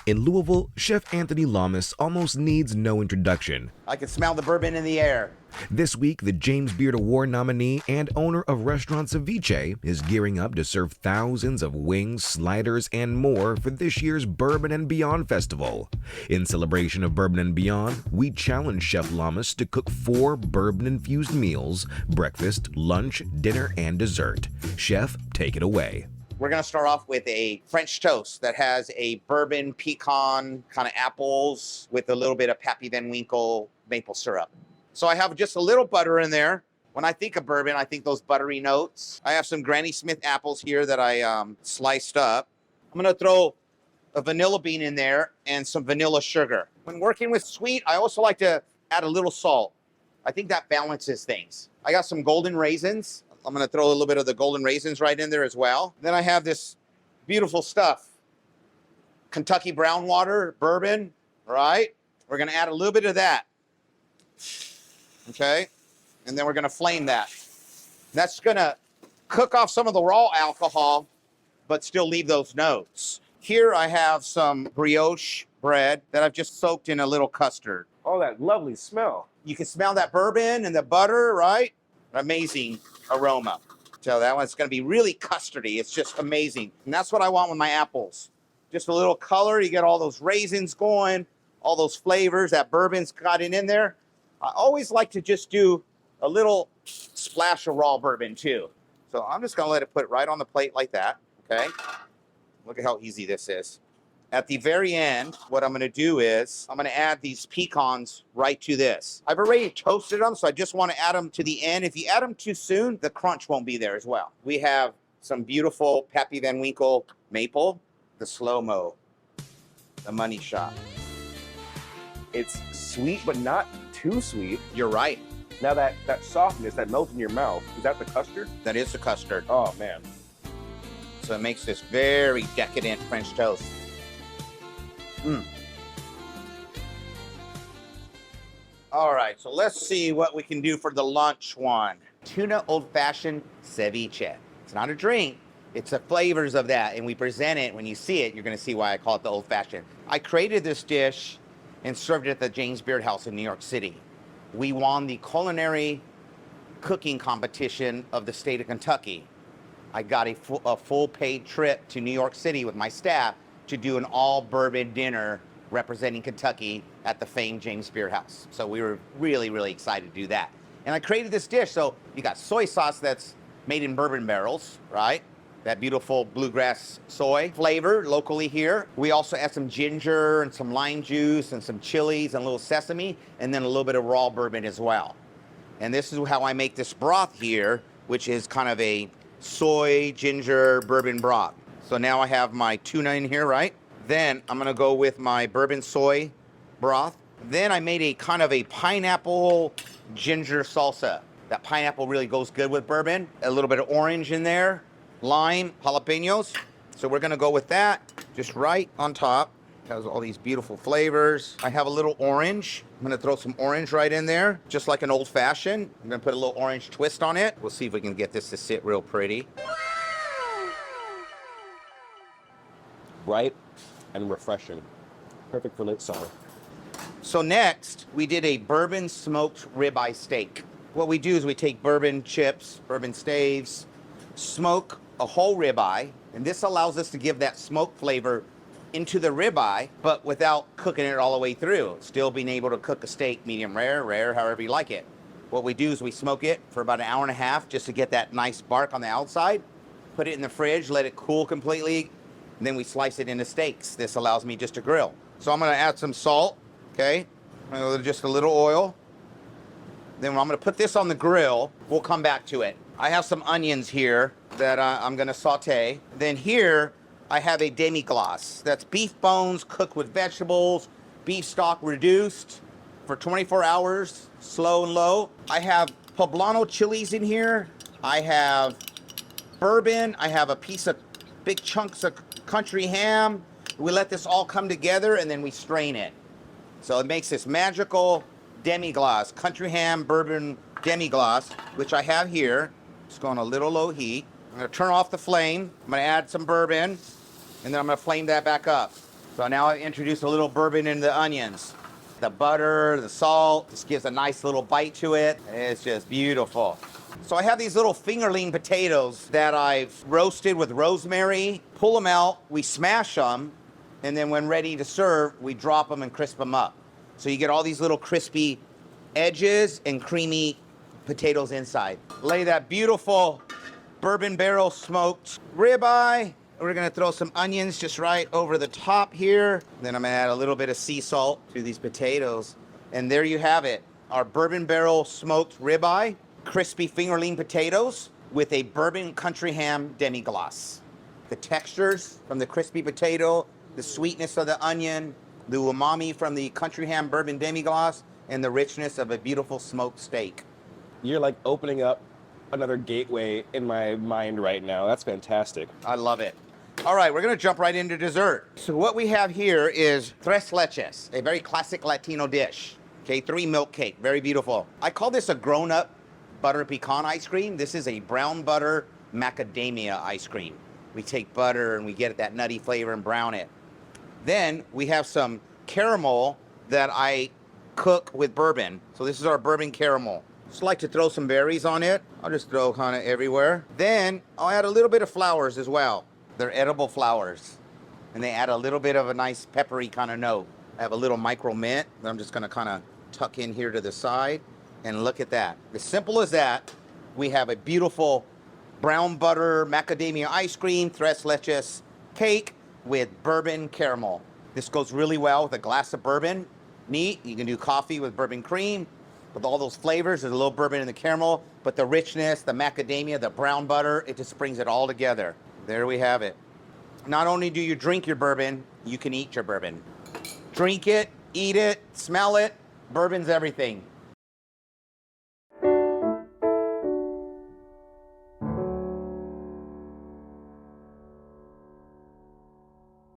In Louisville, Chef Anthony Lamas almost needs no introduction. I can smell the bourbon in the air. This week, the James Beard Award nominee and owner of restaurant Seviche is gearing up to serve thousands of wings, sliders, and more for this year's Bourbon and Beyond Festival. In celebration of Bourbon and Beyond, we challenge Chef Lamas to cook 4 bourbon-infused meals: breakfast, lunch, dinner, and dessert. Chef, take it away. We're gonna start off with a French toast that has a bourbon pecan kind of apples with a little bit of Pappy Van Winkle maple syrup. So I have just a little butter in there. When I think of bourbon, I think those buttery notes. I have some Granny Smith apples here that I sliced up. I'm gonna throw a vanilla bean in there and some vanilla sugar. When working with sweet, I also like to add a little salt. I think that balances things. I got some golden raisins. I'm gonna throw a little bit of the golden raisins right in there as well. Then I have this beautiful stuff. Kentucky brown water, bourbon, right? We're gonna add a little bit of that. Okay, and then we're gonna flame that. That's gonna cook off some of the raw alcohol, but still leave those notes. Here I have some brioche bread that I've just soaked in a little custard. Oh, that lovely smell. You can smell that bourbon and the butter, right? Amazing aroma. So that one's gonna be really custardy. It's just amazing. And that's what I want with my apples. Just a little color, you get all those raisins going, all those flavors, that bourbon's got it in there. I always like to just do a little splash of raw bourbon too. So I'm just gonna let it put it right on the plate like that, okay? Look at how easy this is. At the very end, what I'm gonna do is I'm gonna add these pecans right to this. I've already toasted them, so I just wanna add them to the end. If you add them too soon, the crunch won't be there as well. We have some beautiful Pappy Van Winkle maple, the slow-mo, the money shot. It's sweet, but not too sweet. You're right. Now that softness that melts in your mouth, is that the custard? That is the custard. Oh, man. So it makes this very decadent French toast. All right, so let's see what we can do for the lunch one. Tuna old-fashioned ceviche. It's not a drink, it's the flavors of that, and we present it. When you see it, you're gonna see why I call it the old-fashioned. I created this dish and served it at the James Beard House in New York City. We won the culinary cooking competition of the state of Kentucky. I got a full paid trip to New York City with my staff to do an all bourbon dinner representing Kentucky at the famed James Beard House. So we were really, really excited to do that. And I created this dish. So you got soy sauce that's made in bourbon barrels, right? That beautiful bluegrass soy flavor locally here. We also add some ginger and some lime juice and some chilies and a little sesame, and then a little bit of raw bourbon as well. And this is how I make this broth here, which is kind of a soy, ginger, bourbon broth. So now I have my tuna in here, right? Then I'm gonna go with my bourbon soy broth. Then I made a kind of a pineapple ginger salsa. That pineapple really goes good with bourbon. A little bit of orange in there, lime, jalapenos. So we're gonna go with that, just right on top. It has all these beautiful flavors. I have a little orange. I'm gonna throw some orange right in there, just like an old fashioned. I'm gonna put a little orange twist on it. We'll see if we can get this to sit real pretty. Bright and refreshing. Perfect for late summer. So next, we did a bourbon smoked ribeye steak. What we do is we take bourbon chips, bourbon staves, smoke a whole ribeye, and this allows us to give that smoke flavor into the ribeye, but without cooking it all the way through. Still being able to cook a steak medium rare, however you like it. What we do is we smoke it for about an hour and a half just to get that nice bark on the outside, put it in the fridge, let it cool completely, and then we slice it into steaks. This allows me just to grill. So I'm gonna add some salt, okay? Just a little oil. Then I'm gonna put this on the grill. We'll come back to it. I have some onions here that I'm gonna saute. Then here, I have a demi-glace. That's beef bones cooked with vegetables, beef stock reduced for 24 hours, slow and low. I have poblano chilies in here. I have bourbon. I have a piece of big chunks of country ham. We let this all come together and then we strain it. So it makes this magical demi-glace, country ham, bourbon demi-glace, which I have here. It's going a little low heat. I'm gonna turn off the flame. I'm gonna add some bourbon, and then I'm gonna flame that back up. So now I introduce a little bourbon into the onions. The butter, the salt, just gives a nice little bite to it. It's just beautiful. So I have these little fingerling potatoes that I've roasted with rosemary. Pull them out, we smash them, and then when ready to serve, we drop them and crisp them up. So you get all these little crispy edges and creamy potatoes inside. Lay that beautiful bourbon barrel smoked ribeye. We're gonna throw some onions just right over the top here. Then I'm gonna add a little bit of sea salt to these potatoes. And there you have it, our bourbon barrel smoked ribeye, crispy fingerling potatoes with a bourbon country ham demi-glace. The textures from the crispy potato, the sweetness of the onion, the umami from the country ham bourbon demi-glace, and the richness of a beautiful smoked steak. You're like opening up another gateway in my mind right now. That's fantastic. I love it. All right, we're gonna jump right into dessert. So what we have here is tres leches, a very classic Latino dish. Okay, 3 milk cake, very beautiful. I call this a grown-up butter pecan ice cream. This is a brown butter macadamia ice cream. We take butter and we get that nutty flavor and brown it. Then we have some caramel that I cook with bourbon. So this is our bourbon caramel. Just like to throw some berries on it. I'll just throw kind of everywhere. Then I'll add a little bit of flowers as well. They're edible flowers, and they add a little bit of a nice peppery kind of note. I have a little micro mint that I'm just gonna kind of tuck in here to the side, and look at that. As simple as that, we have a beautiful brown butter macadamia ice cream, tres leches cake with bourbon caramel. This goes really well with a glass of bourbon. Neat, you can do coffee with bourbon cream. With all those flavors, there's a little bourbon in the caramel, but the richness, the macadamia, the brown butter, it just brings it all together. There we have it. Not only do you drink your bourbon, you can eat your bourbon. Drink it, eat it, smell it. Bourbon's everything.